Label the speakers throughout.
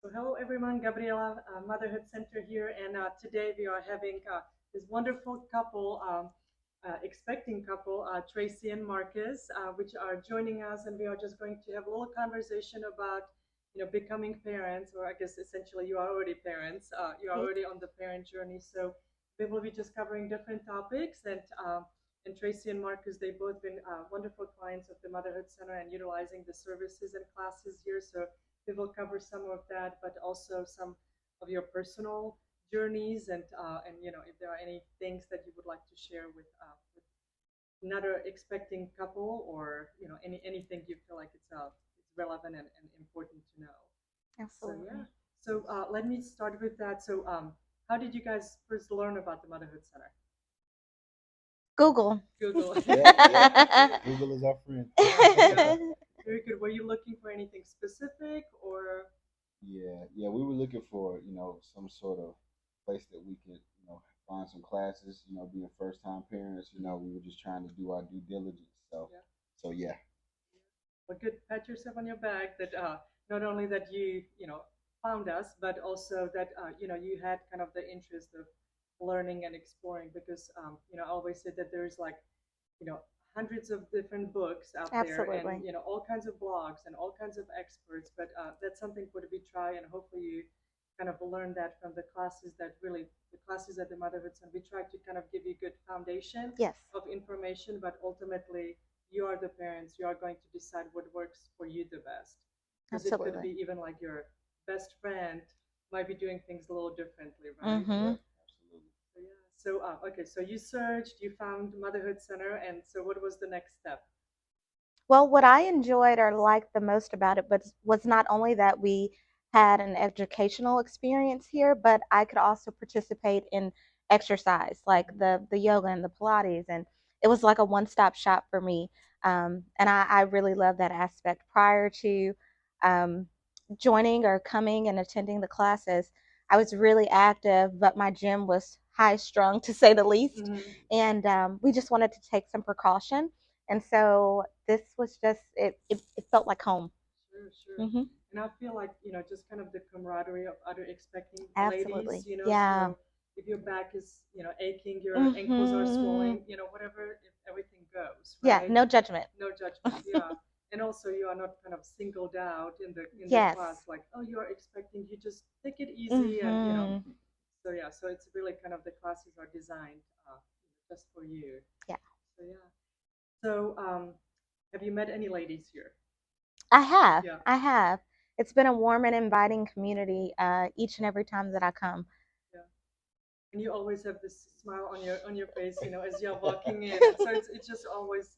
Speaker 1: So hello everyone, Gabriela, Motherhood Center here, and today we are having this wonderful couple, expecting couple, Tracy and Marcus, which are joining us, and we are just going to have a little conversation about, becoming parents, or I guess essentially you are already parents, you are
Speaker 2: Yes.
Speaker 1: already on the parent journey. So we will be just covering different topics, and Tracy and Marcus, they've both been wonderful clients of the Motherhood Center and utilizing the services and classes here. So we will cover some of that, but also some of your personal journeys, and if there are any things that you would like to share with another expecting couple, or anything you feel like it's relevant and important to know. So yeah.
Speaker 2: Absolutely.
Speaker 1: So let me start with that. So how did you guys first learn about the Motherhood Center?
Speaker 2: Google.
Speaker 1: Google.
Speaker 3: Yep, yep. Google is our friend.
Speaker 1: Yeah. Very good. Were you looking for anything specific, or?
Speaker 3: Yeah. We were looking for, some sort of place that we could, find some classes. Being first time parents, we were just trying to do our due diligence. So,
Speaker 1: Yeah.
Speaker 3: so yeah.
Speaker 1: Well, good. Pat yourself on your back that not only that you found us, but also that you had kind of the interest of learning and exploring, because I always say that there's like you know hundreds of different books out there, and
Speaker 2: Absolutely.
Speaker 1: all kinds of blogs and all kinds of experts, but that's something for to be try, and hopefully you kind of learn that from the classes, that really the classes at the Motherhood Center. We try to kind of give you good foundation
Speaker 2: Yes.
Speaker 1: of information, but ultimately you are the parents. You are going to decide what works for you the best, because it could
Speaker 2: Absolutely.
Speaker 1: be even like your best friend might be doing things a little differently, right?
Speaker 2: Mm-hmm.
Speaker 3: Right. Absolutely.
Speaker 1: So yeah. So okay. So you searched, you found Motherhood Center, and so what was the next step?
Speaker 2: Well, what I enjoyed or liked the most about it was not only that we had an educational experience here, but I could also participate in exercise, like the yoga and the Pilates, and it was like a one-stop shop for me. And I really love that aspect. Prior to um, joining or coming and attending the classes, I was really active, but my gym was high strung to say the least,
Speaker 1: Mm-hmm.
Speaker 2: and we just wanted to take some precaution, and so this was just it felt like home.
Speaker 1: Sure, sure.
Speaker 2: Hmm.
Speaker 1: And I feel like, just kind of the camaraderie of other expecting ladies,
Speaker 2: Absolutely. Yeah.
Speaker 1: so if your back is, aching, your ankles are
Speaker 2: Hmm.
Speaker 1: swelling, whatever, if everything goes,
Speaker 2: Yeah,
Speaker 1: right?
Speaker 2: no judgment.
Speaker 1: No judgment, yeah. And also you are not kind of singled out in the
Speaker 2: Yes.
Speaker 1: class, like, oh, you are expecting, you just take it easy, and
Speaker 2: Hmm.
Speaker 1: so yeah, so it's really kind of the classes are designed just for you.
Speaker 2: Yeah.
Speaker 1: So yeah. So have you met any ladies here?
Speaker 2: I have.
Speaker 1: Yeah.
Speaker 2: I have. It's been a warm and inviting community each and every time that I come.
Speaker 1: Yeah. And you always have this smile on your face, as you're walking in. And so it's just always,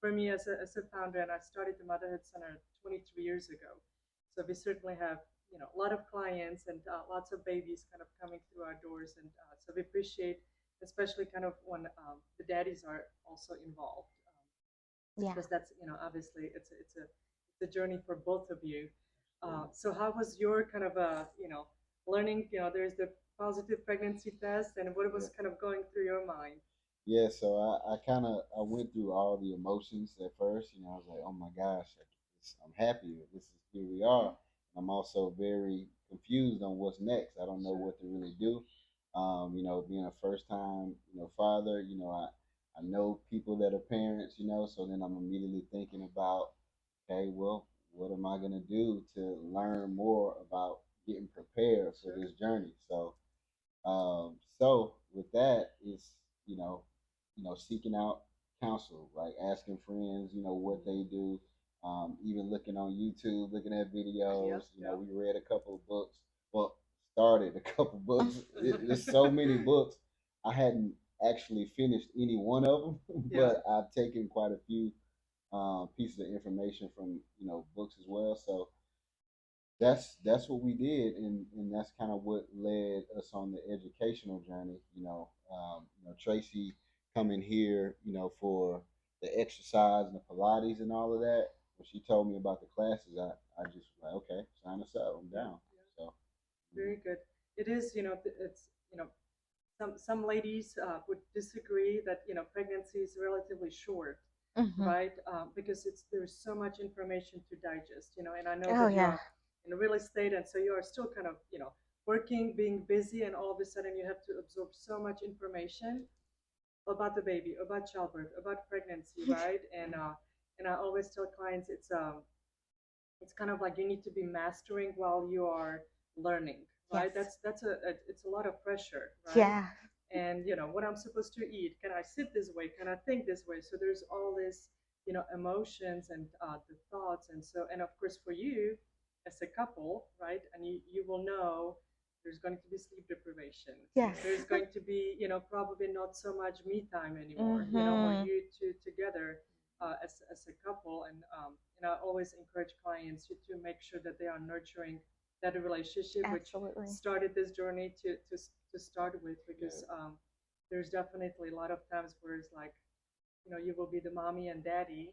Speaker 1: for me as a founder, and I started the Motherhood Center 23 years ago. So we certainly have, a lot of clients, and lots of babies kind of coming through our doors, and so we appreciate, especially kind of when the daddies are also involved,
Speaker 2: Yeah.
Speaker 1: because that's, obviously it's a journey for both of you. So how was your kind of learning? There's the positive pregnancy test, and what
Speaker 3: Yeah.
Speaker 1: was kind of going through your mind?
Speaker 3: Yeah. So I kind of I went through all the emotions at first. I was like, oh my gosh, I'm happy. This is here we are. I'm also very confused on what's next. I don't know
Speaker 1: Sure.
Speaker 3: what to really do. Being a first time, father, I know people that are parents, so then I'm immediately thinking about, okay, well, what am I gonna do to learn more about getting prepared for
Speaker 1: Sure.
Speaker 3: this journey? So with that is, you know, seeking out counsel, like asking friends, what they do, even looking on YouTube, looking at videos.
Speaker 1: Yep. Yep.
Speaker 3: We read a couple of books. Well, started a couple books. There's so many books. I hadn't actually finished any one of them,
Speaker 1: Yeah.
Speaker 3: but I've taken quite a few pieces of information from books as well. So that's what we did, and that's kind of what led us on the educational journey. Tracy coming here, for the exercise and the Pilates and all of that. When she told me about the classes, I just was like, okay, sign us up, I'm
Speaker 1: Yeah.
Speaker 3: down.
Speaker 1: Yeah.
Speaker 3: So,
Speaker 1: Very good. It is, it's, some ladies would disagree that pregnancy is relatively short,
Speaker 2: Hmm.
Speaker 1: right? Because there's so much information to digest, and I know
Speaker 2: Oh
Speaker 1: that you
Speaker 2: yeah.
Speaker 1: are in real estate, and so you are still kind of, working, being busy, and all of a sudden you have to absorb so much information about the baby, about childbirth, about pregnancy, right? And I always tell clients it's kind of like you need to be mastering while you are learning, right?
Speaker 2: Yes.
Speaker 1: It's a lot of pressure, right?
Speaker 2: Yeah.
Speaker 1: And what I'm supposed to eat, can I sit this way, can I think this way? So there's all this, emotions and the thoughts, and of course for you as a couple, right? And you will know there's going to be sleep deprivation,
Speaker 2: Yes.
Speaker 1: there's going to be, probably not so much me time anymore, or
Speaker 2: Mm-hmm.
Speaker 1: you two together as a couple. And I always encourage clients to make sure that they are nurturing that relationship, which
Speaker 2: Absolutely.
Speaker 1: started this journey to start with, because there's definitely a lot of times where it's like, you will be the mommy and daddy,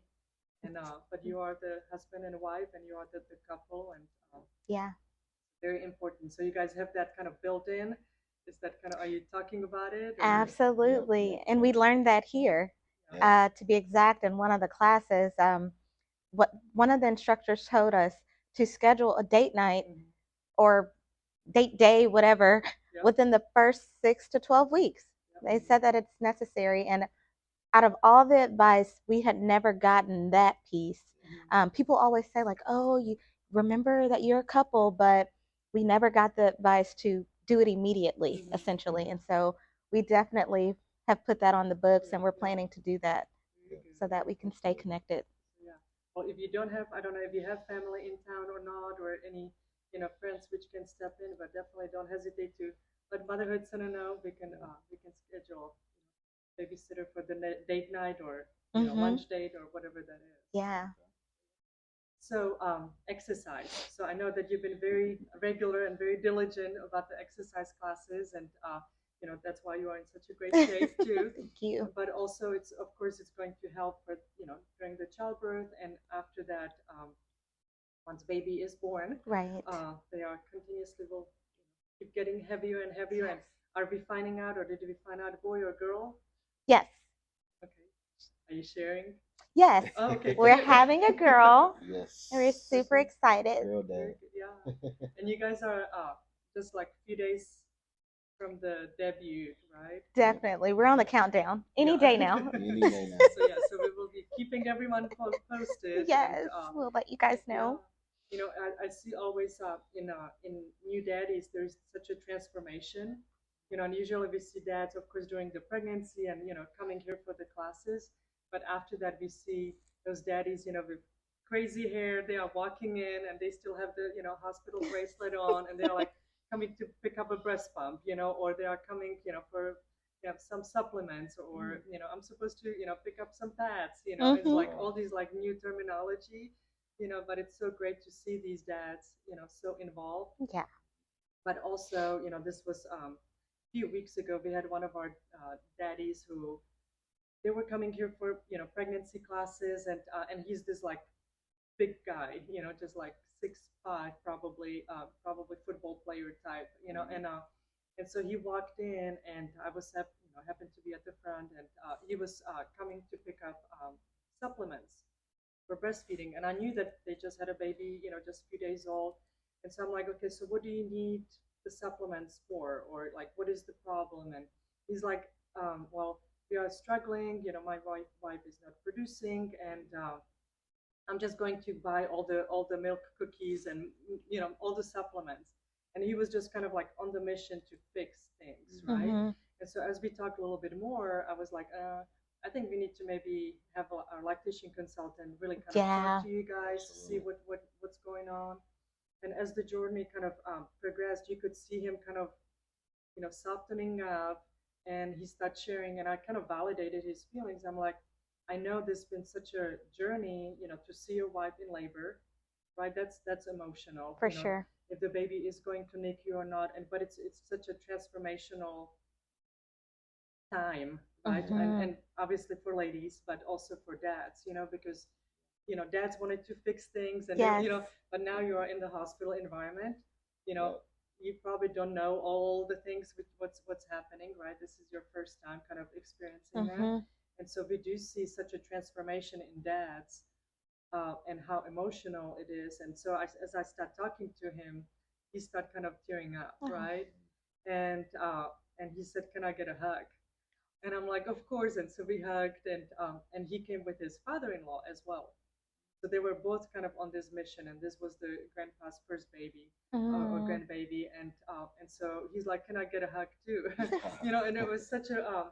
Speaker 1: and but you are the husband and wife, and you are the couple, and
Speaker 2: Yeah.
Speaker 1: very important. So you guys have that kind of built in. Is that kind of, are you talking about it, or?
Speaker 2: Absolutely. And we learned that here,
Speaker 1: Yeah.
Speaker 2: to be exact, in one of the classes. What one of the instructors told us to schedule a date night
Speaker 1: Mhm.
Speaker 2: or date day, whatever,
Speaker 1: Yep.
Speaker 2: within the first 6 to 12 weeks.
Speaker 1: Yep.
Speaker 2: They said that it's necessary. And out of all the advice, we had never gotten that piece. People always say, like, oh, you remember that you're a couple, but we never got the advice to do it immediately,
Speaker 1: Mhm.
Speaker 2: essentially. And so we definitely have put that on the books,
Speaker 1: Yeah,
Speaker 2: and we're
Speaker 1: yeah.
Speaker 2: planning to do that
Speaker 1: Very good.
Speaker 2: so that we can stay connected.
Speaker 1: Yeah. Well, if you don't have, I don't know if you have family in town or not, or any, friends which can step in, but definitely don't hesitate to let Motherhood Center know. We can schedule babysitter for the date night, or
Speaker 2: Mm-hmm.
Speaker 1: lunch date, or whatever that is.
Speaker 2: Yeah.
Speaker 1: So exercise. So I know that you've been very regular and very diligent about the exercise classes, and that's why you are in such a great shape too.
Speaker 2: Thank you.
Speaker 1: But also, it's, of course, it's going to help for, during the childbirth, and after that, once baby is born,
Speaker 2: Right.
Speaker 1: they are continuously will keep getting heavier and heavier. And are we finding out, or did we find out, boy or girl?
Speaker 2: Yes.
Speaker 1: Okay. Are you sharing?
Speaker 2: Yes.
Speaker 1: Oh, okay.
Speaker 2: We're
Speaker 1: Good.
Speaker 2: having a girl.
Speaker 3: Yes.
Speaker 2: We're super excited.
Speaker 3: Girl
Speaker 1: Very
Speaker 3: dad.
Speaker 1: good. Yeah. And you guys are just like a few days from the debut, right?
Speaker 2: Definitely. We're on the countdown. Any
Speaker 1: Yeah.
Speaker 2: day now.
Speaker 3: Any day now.
Speaker 1: So yeah, so we will be keeping everyone posted.
Speaker 2: Yes.
Speaker 1: And
Speaker 2: We'll let you guys
Speaker 1: yeah,
Speaker 2: know.
Speaker 1: I see always in new daddies there's such a transformation. And usually we see dads, of course, during the pregnancy, and coming here for the classes. But after that, we see those daddies, with crazy hair. They are walking in, and they still have the hospital bracelet on, and they're like coming to pick up a breast pump, or they are coming, for some supplements, or I'm supposed to pick up some pads. It's like all these like new terminology, but it's so great to see these dads, so involved.
Speaker 2: Yeah.
Speaker 1: But also, this was a few weeks ago, we had one of our daddies who, they were coming here for pregnancy classes, and he's this like big guy, just like 6'5", probably football player type, and so he walked in, and I was happened to be at the front, and he was coming to pick up supplements for breastfeeding, and I knew that they just had a baby, just a few days old, and so I'm like, okay, so what do you need the supplements for, or like what is the problem? And he's like, well, we are struggling, my wife is not producing, and I'm just going to buy all the milk cookies, and all the supplements. And he was just kind of like on the mission to fix things, right?
Speaker 2: Mm-hmm.
Speaker 1: And so as we talked a little bit more, I was like, I think we need to maybe have our lactation consultant really kind of talk to you guys to see what's going on. And as the journey kind of progressed, you could see him kind of softening up, and he started sharing, and I kind of validated his feelings. I'm like, I know this has been such a journey, to see your wife in labor, right? That's emotional.
Speaker 2: For sure.
Speaker 1: If the baby is going to NICU or not, and but it's such a transformational time, right? And obviously for ladies, but also for dads, because dads wanted to fix things, and
Speaker 2: Yes.
Speaker 1: but now you are in the hospital environment, you know, you probably don't know all the things with what's happening, right? This is your first time kind of experiencing that. And so we do see such a transformation in dads and how emotional it is. And so as I start talking to him, he start kind of tearing up, right? And and he said, "Can I get a hug?" And I'm like, "Of course." And so we hugged, and he came with his father-in-law as well. So they were both kind of on this mission, and this was the grandpa's first baby or grandbaby, and so he's like, "Can I get a hug too?" And it was such a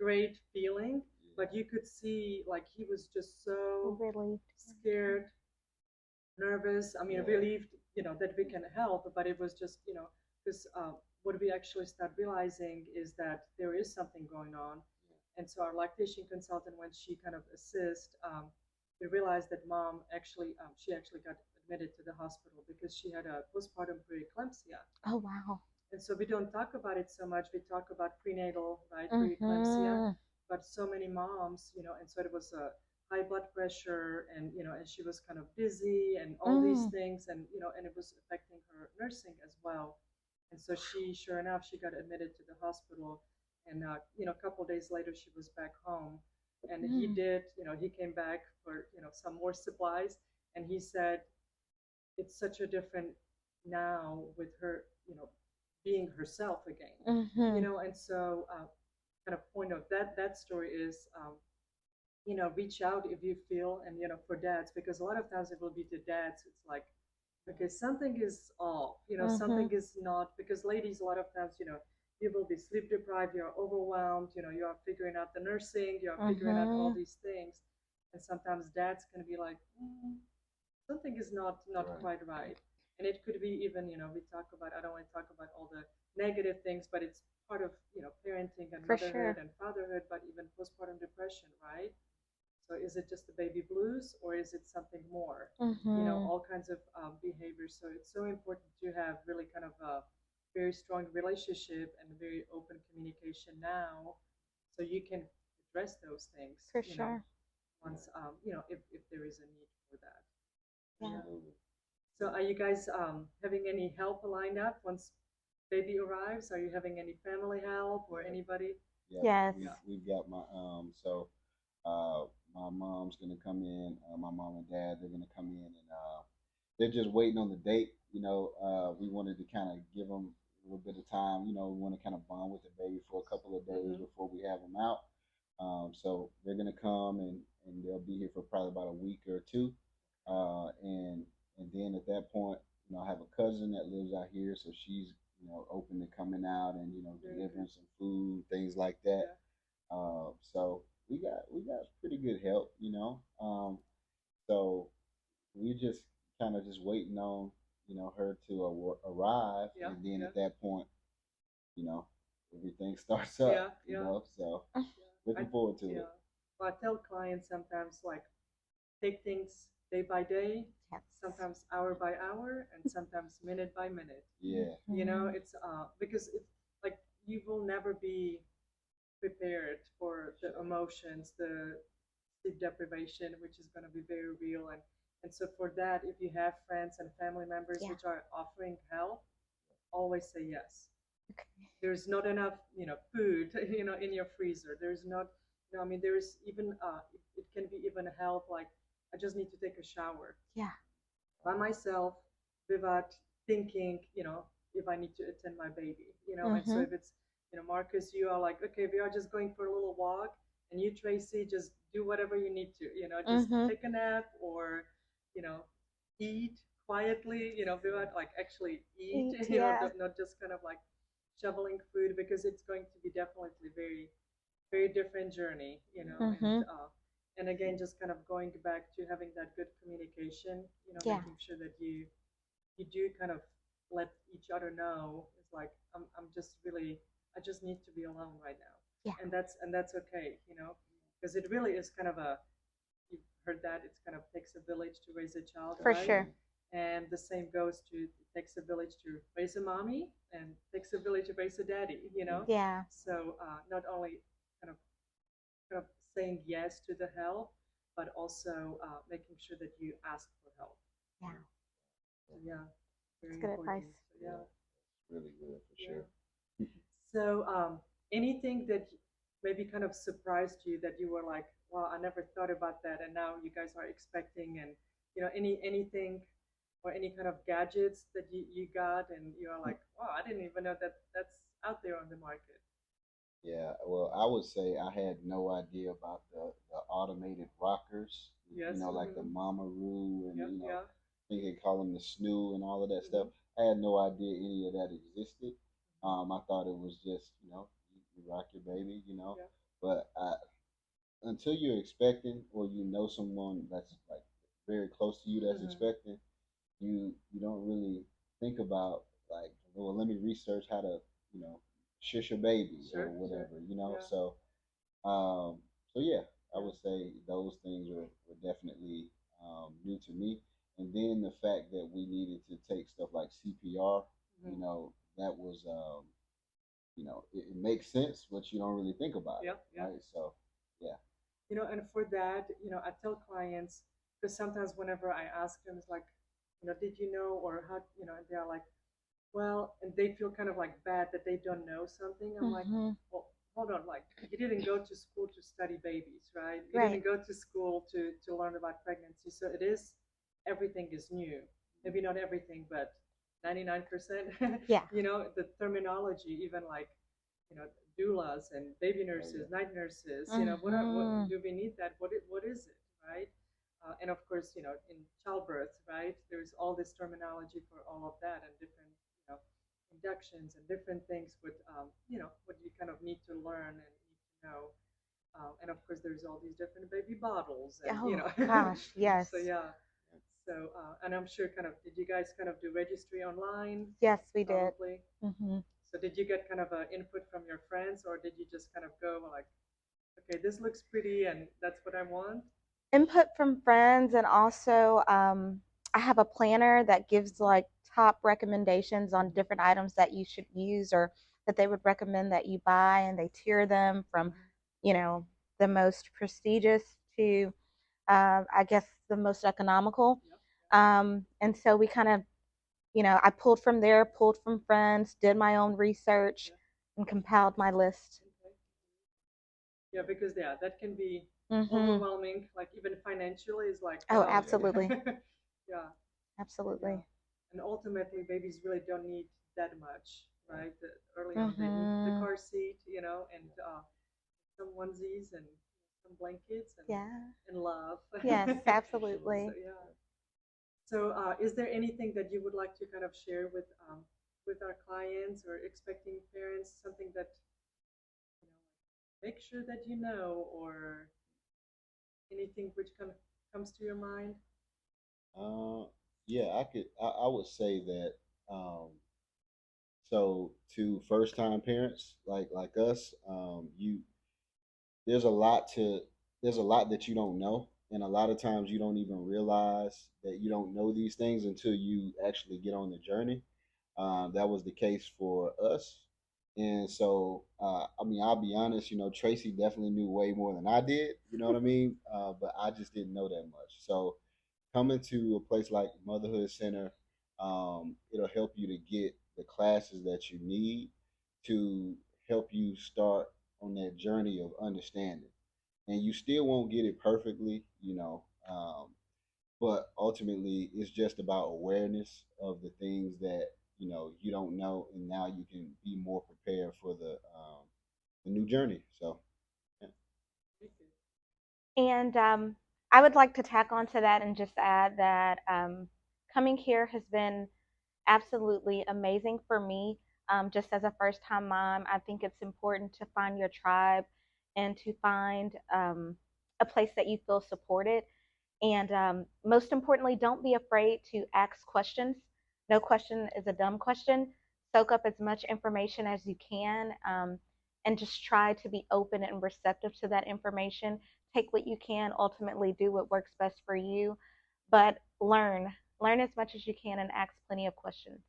Speaker 1: great feeling, but you could see like he was just so
Speaker 2: Relieved.
Speaker 1: scared, nervous. I mean, relieved, that we can help, but it was just, because what we actually start realizing is that there is something going on. And so our lactation consultant, when she kind of assists, we realized that mom actually, she actually got admitted to the hospital because she had a postpartum preeclampsia.
Speaker 2: Oh, wow.
Speaker 1: And so we don't talk about it so much. We talk about prenatal, right, preeclampsia, but so many moms, and so it was a high blood pressure, and and she was kind of dizzy and all these things, and it was affecting her nursing as well. And so sure enough, she got admitted to the hospital, and a couple of days later, she was back home, and he came back for some more supplies, and he said it's such a different now with her, being herself again, and so kind of point of that story is reach out if you feel, and for dads, because a lot of times it will be to dads, it's like, okay, something is off, something is not, because ladies, a lot of times, you will be sleep deprived, you're overwhelmed, you are figuring out the nursing, you are figuring out all these things, and sometimes dads can be like, something is not quite right. And it could be even, we talk about, I don't want to talk about all the negative things, but it's part of, parenting and motherhood and fatherhood, but even postpartum depression, right? So is it just the baby blues, or is it something more? All kinds of behaviors. So it's so important to have really kind of a very strong relationship and very open communication now, so you can address those things.
Speaker 2: For sure.
Speaker 1: Once, if there is a need for that.
Speaker 2: Yeah.
Speaker 1: So are you guys having any help lined up once baby arrives? Are you having any family help or anybody?
Speaker 2: Yes.
Speaker 3: We've got my mom's gonna come in. My mom and dad, they're gonna come in, and they're just waiting on the date. We wanted to kind of give them a little bit of time. We want to kind of bond with the baby for a couple of days before we have them out. So they're gonna come, and they'll be here for probably about a week or two, and then at that point, I have a cousin that lives out here, so she's open to coming out and delivering some food, things like that. So we got pretty good help. So we just kind of just waiting on her to arrive, and then at that point, everything starts up. So looking forward to it.
Speaker 1: Well, I tell clients sometimes, like, take things day by day, sometimes hour by hour, and sometimes minute by minute. It's because it's like you will never be prepared for the emotions, the sleep deprivation, which is going to be very real. And so for that, if you have friends and family members which are offering help, always say yes. There's not enough, food, in your freezer. There's not, I mean, there's even, it can be even help, like, I just need to take a shower. By myself, without thinking, if I need to attend my baby, and so if it's, Marcus, you are like, okay, we are just going for a little walk, and you, Tracy, just do whatever you need to, just take a nap, or, eat quietly, without like actually eat, not just kind of like shoveling food, because it's going to be definitely very, very different journey, and again, just kind of going back to having that good communication, making sure that you do kind of let each other know, it's like, I'm just really, I just need to be alone right now. And that's okay, because it really is kind of you've heard that it's kind of takes a village to raise a child,
Speaker 2: For
Speaker 1: right?
Speaker 2: sure.
Speaker 1: And the same goes to, it takes a village to raise a mommy, and it takes a village to raise a daddy,
Speaker 2: Yeah.
Speaker 1: So not only kind of saying yes to the help, but also making sure that you ask for help.
Speaker 2: Yeah.
Speaker 1: Very
Speaker 2: That's good
Speaker 1: important.
Speaker 2: advice.
Speaker 1: So,
Speaker 3: Really good for sure.
Speaker 1: So anything that maybe kind of surprised you that you were like, wow, I never thought about that, and now you guys are expecting, and anything or any kind of gadgets that you got, and you're like, wow, I didn't even know that that's out there on the market.
Speaker 3: Yeah, well, I would say I had no idea about the automated rockers,
Speaker 1: Yes.
Speaker 3: like the Mama Roo and,
Speaker 1: Yep. Yeah.
Speaker 3: I think they call them the Snoo and all of that stuff.
Speaker 1: Mhm.
Speaker 3: I had no idea any of that existed. I thought it was just, you rock your baby,
Speaker 1: Yeah.
Speaker 3: but until you're expecting or someone that's like very close to you that's
Speaker 1: Mhm.
Speaker 3: expecting, you don't really think about like, well, let me research how to, you know, shush a baby or
Speaker 1: Sure. Sure.
Speaker 3: whatever,
Speaker 1: Yeah.
Speaker 3: um, so yeah, I
Speaker 1: Yeah.
Speaker 3: would say those things were definitely new to me. And then the fact that we needed to take stuff like CPR,
Speaker 1: Mhm.
Speaker 3: that was, it makes sense, but you don't really think about
Speaker 1: Yeah.
Speaker 3: it,
Speaker 1: Yeah.
Speaker 3: right? So yeah.
Speaker 1: And for that, I tell clients, because sometimes whenever I ask them, it's like, did you know, or how, they're like, well, and they feel kind of like bad that they don't know something. I'm like,
Speaker 2: Hmm.
Speaker 1: well, hold on, like you didn't go to school to study babies, right? You
Speaker 2: Right.
Speaker 1: didn't go to school to learn about pregnancy. So it is, everything is new. Maybe not everything, but 99%.
Speaker 2: Yeah.
Speaker 1: The terminology, even like, you know, doulas and baby
Speaker 3: Oh yeah.
Speaker 1: nurses, night nurses, what
Speaker 2: Hmm.
Speaker 1: do we need that? What is it, right? And of course, in childbirth, right? There's all this terminology for all of that and different, inductions and different things with, what you kind of need to learn and need to know. And of course, there's all these different baby bottles and,
Speaker 2: Oh gosh, yes.
Speaker 1: so yeah. So, and I'm sure kind of, did you guys kind of do registry online?
Speaker 2: Yes, we did.
Speaker 1: Probably.
Speaker 2: Hmm.
Speaker 1: So did you get kind of a input from your friends, or did you just kind of go like, okay, this looks pretty and that's what I want?
Speaker 2: Input from friends, and also I have a planner that gives like top recommendations on different items that you should use or that they would recommend that you buy, and they tier them from, you know, the most prestigious to, I guess, the most economical.
Speaker 1: Yep.
Speaker 2: And so we kind of, I pulled from there, pulled from friends, did my own research,
Speaker 1: Yeah.
Speaker 2: and compiled my list.
Speaker 1: Okay. Yeah, because yeah, that can be
Speaker 2: Hmm.
Speaker 1: overwhelming. Like even financially, is like,
Speaker 2: Oh,
Speaker 1: wow.
Speaker 2: absolutely.
Speaker 1: Yeah. Yeah.
Speaker 2: Absolutely.
Speaker 1: And ultimately, babies really don't need that much, right? Early on, they need the
Speaker 2: Hmm.
Speaker 1: car seat, and some onesies and some blankets
Speaker 2: Yeah.
Speaker 1: and love.
Speaker 2: Yes,
Speaker 1: So
Speaker 2: absolutely.
Speaker 1: yeah. So, is there anything that you would like to kind of share with our clients or expecting parents? Something that, make sure that or anything which kind of comes to your mind?
Speaker 3: Uh, yeah, I would say that, um, so to first time parents like us, there's a lot to there's a lot that you don't know, and a lot of times you don't even realize that you don't know these things until you actually get on the journey. That was the case for us. And so, I mean, I'll be honest, Tracy definitely knew way more than I did, you know what I mean? But I just didn't know that much. So, coming to a place like Motherhood Center, it'll help you to get the classes that you need to help you start on that journey of understanding. And you still won't get it perfectly, but ultimately it's just about awareness of the things that you don't know, and now you can be more prepared for the new journey. So yeah.
Speaker 2: And I would like to tack on to that and just add that coming here has been absolutely amazing for me. Just as a first time mom, I think it's important to find your tribe and to find a place that you feel supported. And most importantly, don't be afraid to ask questions. No question is a dumb question. Soak up as much information as you can, and just try to be open and receptive to that information. Take what you can, ultimately, do what works best for you, but learn. Learn as much as you can and ask plenty of questions.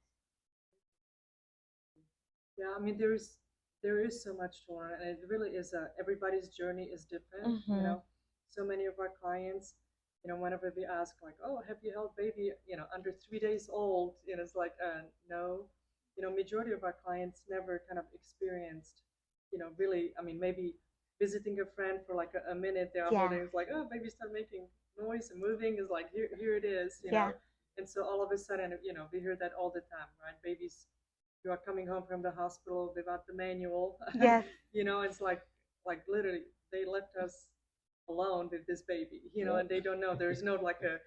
Speaker 1: Yeah, I mean, there is so much to learn, and it really is everybody's journey is different.
Speaker 2: Hmm.
Speaker 1: So many of our clients, whenever we ask like, oh, have you held baby, under 3 days old, it's like, no, majority of our clients never kind of experienced, really, I mean, maybe visiting a friend for like a minute, they're
Speaker 2: Yeah.
Speaker 1: holding, it's like, oh, baby start making noise and moving, is like, here it is, you
Speaker 2: Yeah.
Speaker 1: know. And so all of a sudden, you know, we hear that all the time, right? Babies, you are coming home from the hospital without the manual.
Speaker 2: Yes.
Speaker 1: You know, it's like literally they left us alone with this baby, you know,
Speaker 3: Yep.
Speaker 1: and they don't know. There's no like a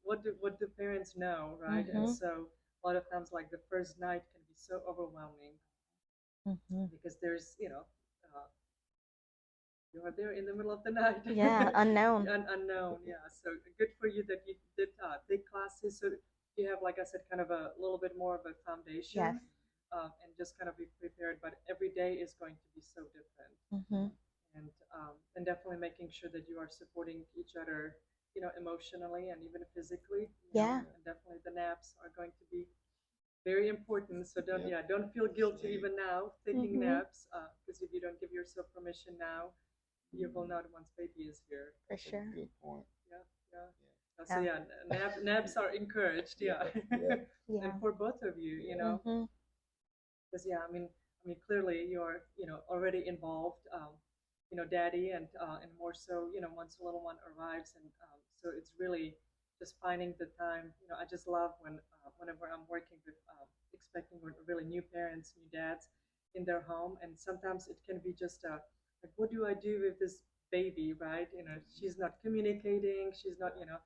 Speaker 1: what do parents know, right? And
Speaker 2: Mhm.
Speaker 1: so a lot of times, like the first night can be so overwhelming
Speaker 2: Mhm.
Speaker 1: because there's, you know, you are there in the middle of the night.
Speaker 2: Yeah, unknown.
Speaker 1: Unknown, yeah. So good for you that you did take classes. So you have, like I said, kind of a little bit more of a
Speaker 2: Yes.
Speaker 1: foundation, and just kind of be prepared. But every day is going to be so different,
Speaker 2: Mhm.
Speaker 1: and definitely making sure that you are supporting each other, you know, emotionally and even physically. You know,
Speaker 2: Yeah.
Speaker 1: and definitely the naps are going to be very important. So
Speaker 3: Yep.
Speaker 1: don't feel guilty
Speaker 3: Sleep.
Speaker 1: even now taking
Speaker 2: Mhm.
Speaker 1: naps, because if you don't give yourself permission now, you will not once baby is here.
Speaker 2: For
Speaker 3: That's a
Speaker 2: sure.
Speaker 3: good point.
Speaker 1: Yeah, yeah.
Speaker 3: Yeah.
Speaker 1: So yeah, naps are encouraged. Yeah,
Speaker 3: Yeah.
Speaker 2: Yeah.
Speaker 1: and for both of you, you know,
Speaker 2: Mhm.
Speaker 1: because yeah, I mean, clearly you're, you know, already involved, you know, daddy, and more so, you know, once a little one arrives, and so it's really just finding the time. You know, I just love when whenever I'm working with expecting or really new parents, new dads in their home, and sometimes it can be just like, what do I do with this baby, right? You know, she's not communicating, she's not, you know.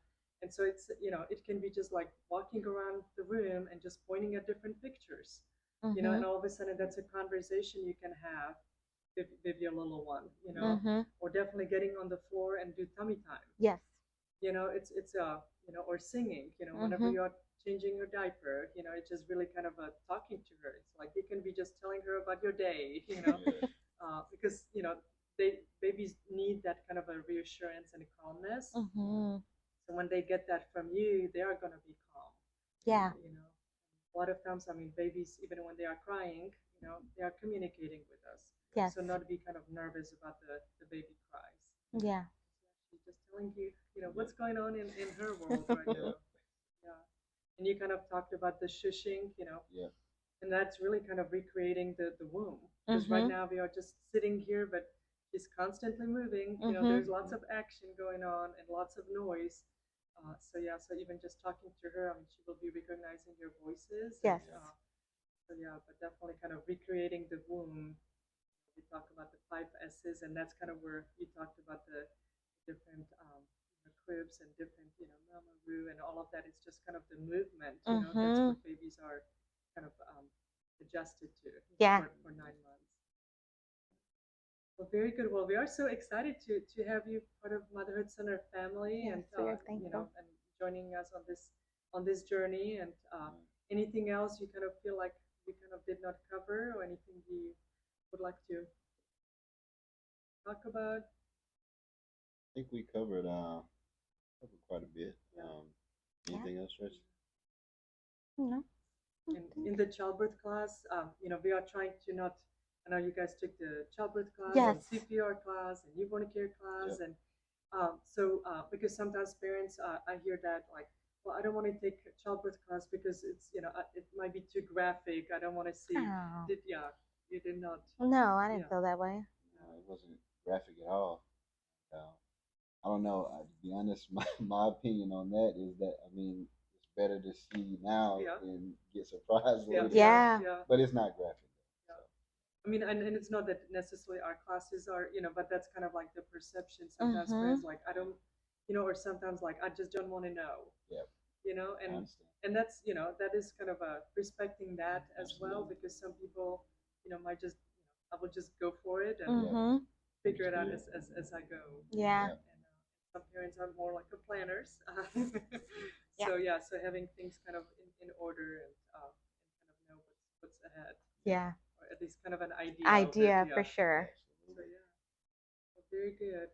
Speaker 1: And so it's, you know, it can be just like walking around the room and just pointing at different pictures, you know, and
Speaker 2: Mhm.
Speaker 1: all of a sudden that's a conversation you can have with your little one, you know,
Speaker 2: Mhm.
Speaker 1: or definitely getting on the floor and do tummy time,
Speaker 2: Yes.
Speaker 1: you know. It's you know, or singing, you know, whenever
Speaker 2: Mhm.
Speaker 1: you're changing her diaper, you know, it's just really kind of talking to her. It's like you can be just telling her about your day, you know,
Speaker 3: Yeah.
Speaker 1: because you know babies need that kind of a reassurance and a calmness.
Speaker 2: Mhm.
Speaker 1: So when they get that from you, they are gonna be calm,
Speaker 2: Yeah.
Speaker 1: you know. A lot of times, I mean, babies, even when they are crying, you know, they are communicating with us.
Speaker 2: Yes.
Speaker 1: So not be kind of nervous about the baby cries.
Speaker 2: Yeah.
Speaker 1: She's just telling you, you know, what's going on in her world right
Speaker 3: Yeah.
Speaker 1: now. Yeah. And you kind of talked about the shushing, you know,
Speaker 3: Yeah.
Speaker 1: and that's really kind of recreating the womb. Because right
Speaker 2: Mhm.
Speaker 1: now we are just sitting here, but she's constantly moving. You know,
Speaker 2: Mhm.
Speaker 1: there's lots of action going on and lots of noise. So yeah, so even just talking to her, I mean, she will be recognizing your voices, and
Speaker 2: Yes.
Speaker 1: so yeah, but definitely kind of recreating the womb. We talk about the 5 S's, and that's kind of where you talked about the different cribs and different, you know, mama roo and all of that. It's just kind of the movement, you know. That's
Speaker 2: Mhm.
Speaker 1: what babies are kind of adjusted to, you know,
Speaker 2: Yeah.
Speaker 1: for 9 months. Well, very good. Well, we are so excited to have you part of Motherhood Center family,
Speaker 2: Yes.
Speaker 1: and
Speaker 2: We are
Speaker 1: you
Speaker 2: thankful.
Speaker 1: know, and joining us on this journey. And anything else you kind of feel like we kind of did not cover, or anything you would like to talk about?
Speaker 3: I think we covered quite a bit.
Speaker 1: Yeah.
Speaker 2: Yeah.
Speaker 3: Anything else, Tracy?
Speaker 2: No.
Speaker 1: In the childbirth class, you know, we are trying to not. I know you guys took the childbirth class and
Speaker 2: Yes.
Speaker 1: CPR class and newborn care class,
Speaker 3: Yep.
Speaker 1: and so because sometimes parents, I hear that like, well, I don't want to take a childbirth class because it's, you know, it might be too graphic. I don't want to see.
Speaker 2: Oh.
Speaker 1: Yeah, you did not.
Speaker 2: No, I didn't
Speaker 1: Yeah,
Speaker 2: feel that way.
Speaker 3: It wasn't graphic at all. Uh, I don't know. To be honest, my opinion on that is that, I mean, it's better to see now
Speaker 1: yeah,
Speaker 3: than get surprised
Speaker 1: yeah,
Speaker 3: later.
Speaker 2: Yeah.
Speaker 1: yeah.
Speaker 3: But it's not graphic.
Speaker 1: Yeah. I mean, and it's not that necessarily our classes are, you know, but that's kind of like the perception. Sometimes
Speaker 2: Mhm.
Speaker 1: parents like, I don't, you know, or sometimes like, I just don't want to know,
Speaker 3: Yep.
Speaker 1: you know,
Speaker 3: I understand.
Speaker 1: and that's, you know, that is kind of a respecting that as well,
Speaker 3: Absolutely.
Speaker 1: because some people, you know, might just, you know, I will just go for it and
Speaker 2: Mhm.
Speaker 1: figure it out
Speaker 3: Understood.
Speaker 1: as I go.
Speaker 2: Yeah.
Speaker 3: Yep.
Speaker 1: And some parents are more like the planners.
Speaker 2: Yeah.
Speaker 1: So yeah, so having things kind of in order, and kind of know what's ahead,
Speaker 2: Yeah.
Speaker 1: or at least kind of an idea of it.
Speaker 2: Idea
Speaker 1: Yeah.
Speaker 2: for sure.
Speaker 1: So yeah, well, very good.